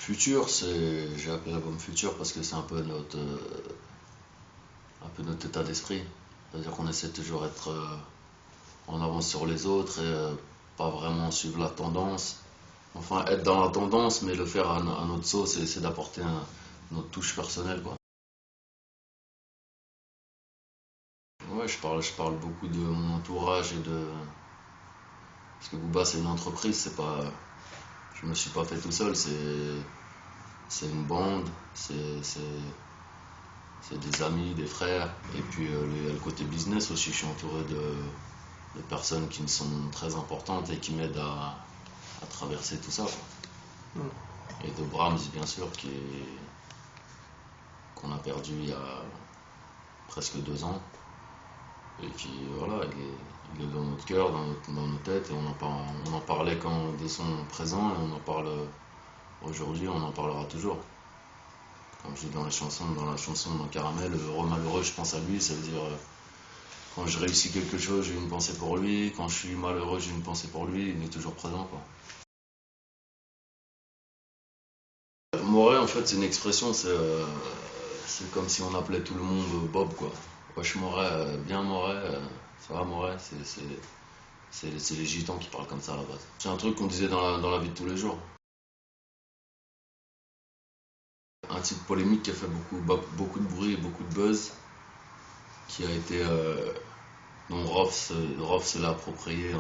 Futur, j'ai appelé l'album Futur parce que c'est un peu notre état d'esprit. C'est-à-dire qu'on essaie de toujours être en avance sur les autres et pas vraiment suivre la tendance. Enfin, être dans la tendance, mais le faire à notre sauce et essayer d'apporter notre touche personnelle, quoi. Ouais, je parle beaucoup de mon entourage et de. Parce que Booba, c'est une entreprise, c'est pas. Je me suis pas fait tout seul, c'est une bande, c'est des amis, des frères. Et puis il y a le côté business aussi, je suis entouré de personnes qui me sont très importantes et qui m'aident à traverser tout ça, quoi. Et de Brahms, bien sûr, qu'on a perdu il y a presque 2 ans. Et qui, voilà, il est dans notre cœur, dans nos têtes, et on en parlait quand des sons présents, et on en parle aujourd'hui, on en parlera toujours. Comme je dis dans la chanson dans Caramel, heureux malheureux, je pense à lui, ça veut dire quand je réussis quelque chose, j'ai une pensée pour lui, quand je suis malheureux, j'ai une pensée pour lui, il est toujours présent, quoi. Moret, en fait, c'est une expression, c'est comme si on appelait tout le monde Bob, quoi. Wesh Moret, bien Moret, ça va Moret, c'est les gitans qui parlent comme ça à la base. C'est un truc qu'on disait dans la vie de tous les jours. Un titre polémique qui a fait beaucoup de bruit et beaucoup de buzz, qui a été dont Rof se l'a approprié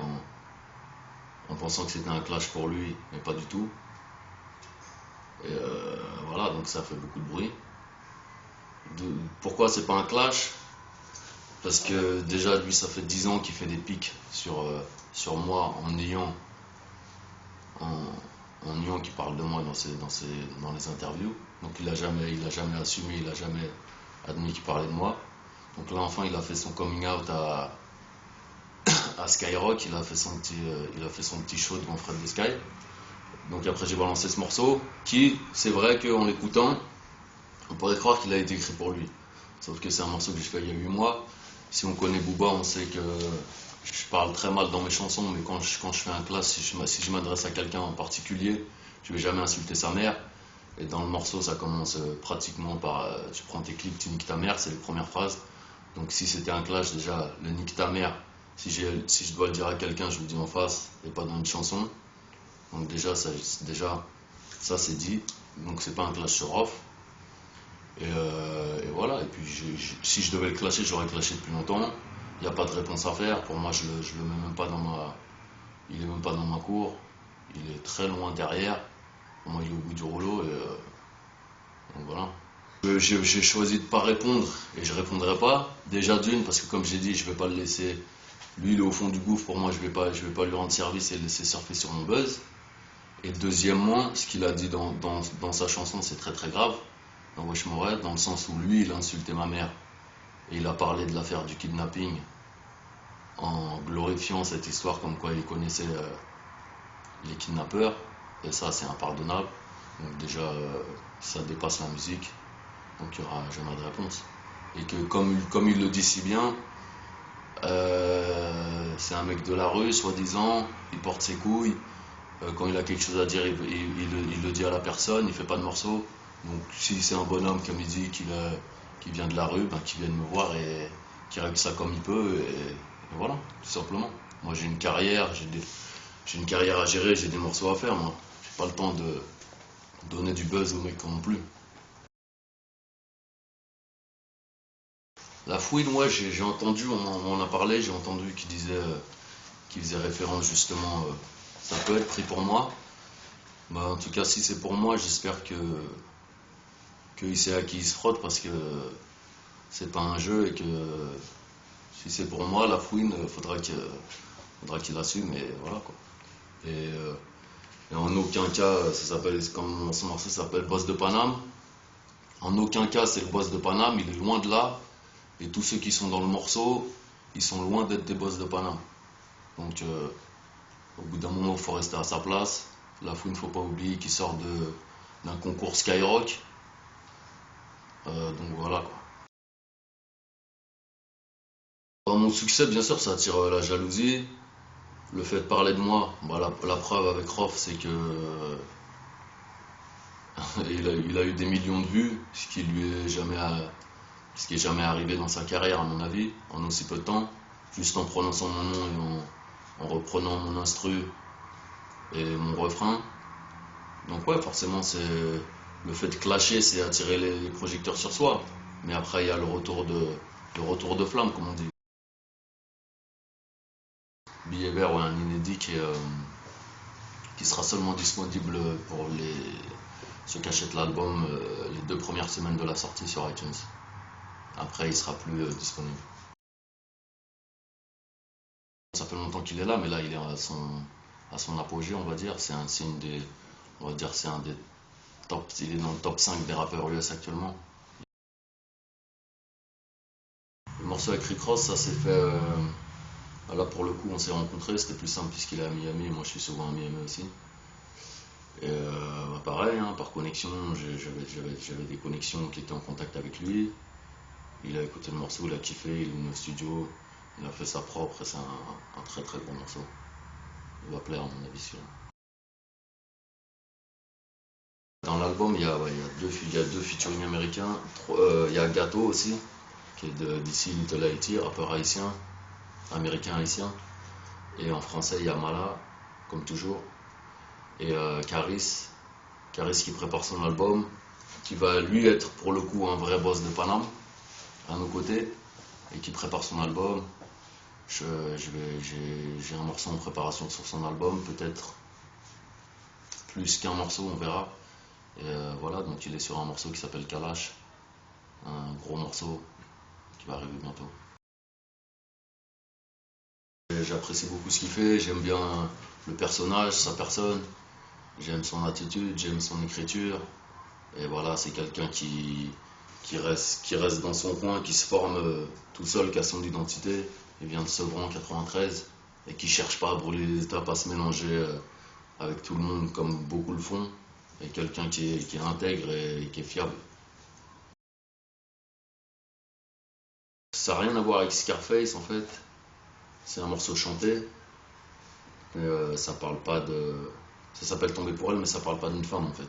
en pensant que c'était un clash pour lui, mais pas du tout. Et voilà, donc ça a fait beaucoup de bruit. Pourquoi c'est pas un clash? Parce que déjà lui ça fait 10 ans qu'il fait des pics sur moi en niant qu'il parle de moi dans les interviews. Donc il a jamais assumé, il a jamais admis qu'il parlait de moi. Donc là enfin il a fait son coming out à Skyrock, il a fait son petit show devant Fred de Sky. Donc après j'ai balancé ce morceau qui, c'est vrai qu'en l'écoutant, on pourrait croire qu'il a été écrit pour lui. Sauf que c'est un morceau que j'ai fait il y a 8 mois. Si on connaît Booba, on sait que je parle très mal dans mes chansons, mais quand je fais un clash, si je m'adresse à quelqu'un en particulier, je vais jamais insulter sa mère. Et dans le morceau, ça commence pratiquement par tu prends tes clips, tu niques ta mère, c'est les premières phrases. Donc si c'était un clash, déjà, le nique ta mère, si je dois le dire à quelqu'un, je le dis en face et pas dans une chanson. Donc déjà, ça c'est dit. Donc c'est pas un clash sur off. Et voilà, et puis si je devais le clasher, j'aurais clashé depuis longtemps. Il n'y a pas de réponse à faire. Pour moi, je le mets même pas il est même pas dans ma cour. Il est très loin derrière. Pour moi, il est au bout du rouleau. Donc voilà. J'ai choisi de pas répondre et je répondrai pas. Déjà d'une, parce que comme j'ai dit, je vais pas le laisser. Lui, il est au fond du gouffre. Pour moi, je vais pas lui rendre service et le laisser surfer sur mon buzz. Et deuxièmement, ce qu'il a dit dans sa chanson, c'est très très grave. Dans Wesh Moret, dans le sens où lui, il a insulté ma mère. Et il a parlé de l'affaire du kidnapping en glorifiant cette histoire comme quoi il connaissait les kidnappeurs. Et ça, c'est impardonnable. Donc déjà, ça dépasse la musique. Donc il n'y aura jamais de réponse. Et que comme il le dit si bien, c'est un mec de la rue, soi-disant, il porte ses couilles. Quand il a quelque chose à dire, il le dit à la personne, il fait pas de morceaux. Donc si c'est un bonhomme comme il dit qui vient de la rue, ben, qui vienne me voir et qui règle ça comme il peut. Et voilà, tout simplement. Moi j'ai une carrière, j'ai une carrière à gérer, j'ai des morceaux à faire, moi. J'ai pas le temps de donner du buzz aux mecs non plus. La fouine, ouais, j'ai entendu, on en a parlé, j'ai entendu qu'il faisait référence justement, ça peut être pris pour moi. Bah, en tout cas, si c'est pour moi, j'espère qu'il sait à qui il se frotte parce que c'est pas un jeu et que si c'est pour moi, la fouine, faudra qu'il assume et voilà quoi. Et en aucun cas, ça s'appelle, comme son morceau s'appelle Boss de Paname, en aucun cas c'est le boss de Paname, il est loin de là. Et tous ceux qui sont dans le morceau, ils sont loin d'être des boss de Paname. Donc au bout d'un moment, il faut rester à sa place. La fouine, il ne faut pas oublier qu'il sort d'un concours Skyrock. Donc voilà quoi. Dans mon succès, bien sûr, ça attire la jalousie. Le fait de parler de moi, bah, la preuve avec Rof, c'est que Il a eu des millions de vues, ce qui est jamais arrivé dans sa carrière, à mon avis, en aussi peu de temps, juste en prononçant mon nom et en reprenant mon instru et mon refrain. Donc ouais, forcément, le fait de clasher, c'est attirer les projecteurs sur soi. Mais après, il y a le retour de flamme, comme on dit. Billet vert, ouais, un inédit qui sera seulement disponible pour ceux qui achètent l'album les 2 premières semaines de la sortie sur iTunes. Après, il sera plus disponible. Ça fait longtemps qu'il est là, mais là, il est à son apogée, on va dire. On va dire, c'est un des top, il est dans le top 5 des rappeurs US actuellement. Le morceau avec Rick Ross, ça s'est fait. Là, pour le coup, on s'est rencontrés, c'était plus simple puisqu'il est à Miami et moi je suis souvent à Miami aussi. Et pareil, hein, par connexion, j'avais des connexions qui étaient en contact avec lui. Il a écouté le morceau, il a kiffé, il est venu au studio, il a fait ça propre et c'est un très très bon morceau. Il va plaire à mon avis sûr. Dans l'album, il y a deux featuring américains. Il y a Gato aussi, qui est d'ici Little Haiti, rappeur haïtien, américain haïtien. Et en français, il y a Mala, comme toujours. Et Caris qui prépare son album, qui va lui être pour le coup un vrai boss de Paname, à nos côtés, et qui prépare son album. J'ai un morceau en préparation sur son album, peut-être plus qu'un morceau, on verra. Et voilà, donc il est sur un morceau qui s'appelle Kalash, un gros morceau qui va arriver bientôt. J'apprécie beaucoup ce qu'il fait, j'aime bien le personnage, sa personne, j'aime son attitude, j'aime son écriture. Et voilà, c'est quelqu'un qui reste dans son coin, qui se forme tout seul, qui a son identité. Il vient de Sevran 93 et qui cherche pas à brûler les étapes, à se mélanger avec tout le monde comme beaucoup le font. Et quelqu'un qui est intègre et qui est fiable. Ça n'a rien à voir avec Scarface en fait. C'est un morceau chanté. Mais ça parle pas de. Ça s'appelle Tomber pour elle, mais ça parle pas d'une femme en fait.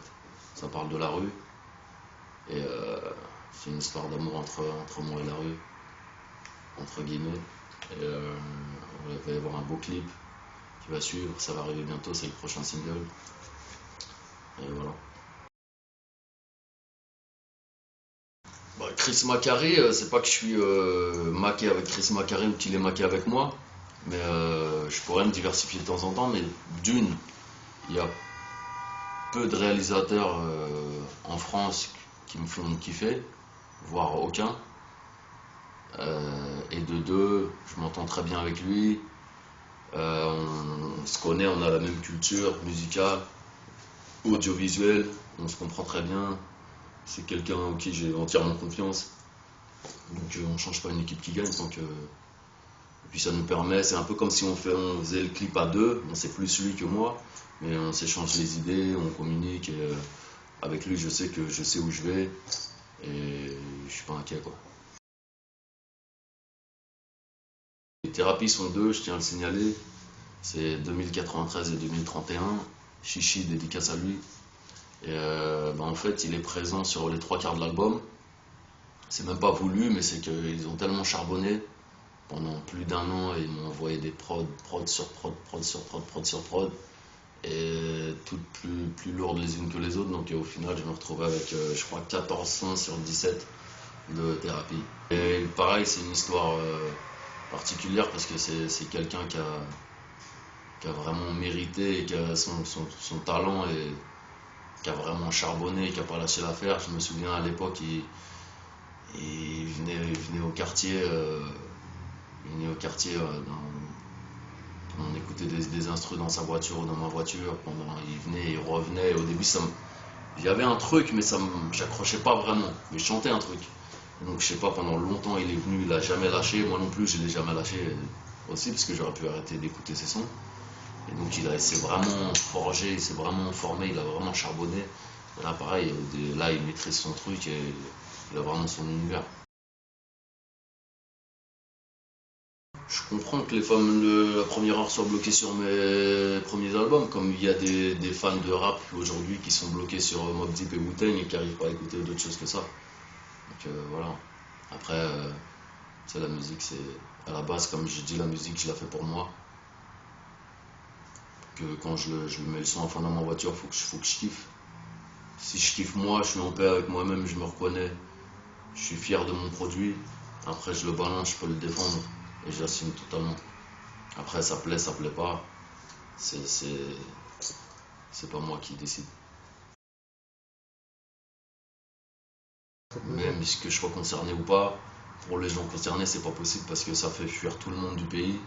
Ça parle de la rue. Et c'est une histoire d'amour entre moi et la rue, entre guillemets. Et il va y avoir un beau clip qui va suivre, ça va arriver bientôt, c'est le prochain single. Et voilà. Bah, Chris Macari, c'est pas que je suis maqué avec Chris Macari ou qu'il est maqué avec moi, mais je pourrais me diversifier de temps en temps, mais d'une, il y a peu de réalisateurs en France qui me font kiffer, voire aucun. Et de deux, je m'entends très bien avec lui. On se connaît, on a la même culture musicale, audiovisuelle, on se comprend très bien. C'est quelqu'un en qui j'ai entièrement confiance. Donc on change pas une équipe qui gagne tant que. Et puis ça nous permet, c'est un peu comme si on faisait le clip à deux, bon, c'est plus lui que moi, mais on s'échange les idées, on communique et avec lui je sais que je sais où je vais et je suis pas inquiet quoi. Les thérapies sont deux, je tiens à le signaler. C'est 2093 et 2031. Chichi, dédicace à lui. Et en fait, il est présent sur les 3 quarts de l'album. C'est même pas voulu, mais c'est qu'ils ont tellement charbonné pendant plus d'un an et ils m'ont envoyé des prod sur prod, prod sur prod, prod sur prod. Et toutes plus lourdes les unes que les autres. Donc au final, je me retrouvais avec, je crois, 14 sons sur 17 de thérapie. Et pareil, c'est une histoire particulière parce que c'est quelqu'un qui a vraiment mérité et qui a son talent et qui a vraiment charbonné, qui a pas lâché l'affaire. Je me souviens à l'époque, il venait au quartier, on écoutait des instrus dans sa voiture ou dans ma voiture. Il venait, il revenait. Et au début, il y avait un truc, mais j'accrochais pas vraiment. Mais je chantais un truc. Donc je sais pas, pendant longtemps il est venu, il a jamais lâché. Moi non plus, je l'ai jamais lâché aussi parce que j'aurais pu arrêter d'écouter ses sons. Et donc il s'est vraiment forgé, il s'est vraiment formé, il a vraiment charbonné. Et là pareil, là il maîtrise son truc et il a vraiment son univers. Je comprends que les femmes, la première heure, soient bloquées sur mes premiers albums, comme il y a des fans de rap aujourd'hui qui sont bloqués sur Mobb Deep et Wu-Tang et qui n'arrivent pas à écouter d'autres choses que ça. Donc voilà. Après, c'est la musique, c'est à la base, comme je dis, la musique, je la fais pour moi. Que quand je mets le son à fond dans ma voiture, faut que je kiffe. Si je kiffe moi, je suis en paix avec moi-même, je me reconnais, je suis fier de mon produit. Après, je le balance, je peux le défendre et j'assume totalement. Après, ça plaît pas, c'est pas moi qui décide. Même que je sois concerné ou pas, pour les gens concernés, c'est pas possible parce que ça fait fuir tout le monde du pays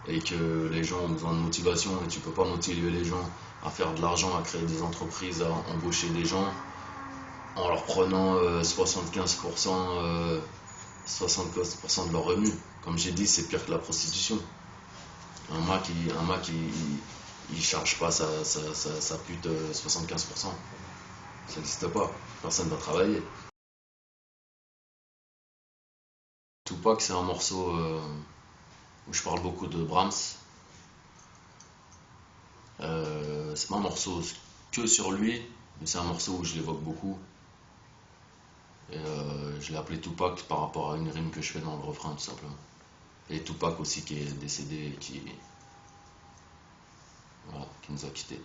et que les gens ont besoin de motivation et tu peux pas motiver les gens à faire de l'argent, à créer des entreprises, à embaucher des gens en leur prenant 75%, 75% de leurs revenus. Comme j'ai dit, c'est pire que la prostitution. Il charge pas sa pute 75%. Ça n'existe pas. Personne ne va travailler. Tupac, c'est un morceau où je parle beaucoup de Brahms. C'est pas un morceau que sur lui, mais c'est un morceau où je l'évoque beaucoup. Et je l'ai appelé Tupac par rapport à une rime que je fais dans le refrain, tout simplement. Et Tupac aussi qui est décédé et voilà, qui nous a quittés.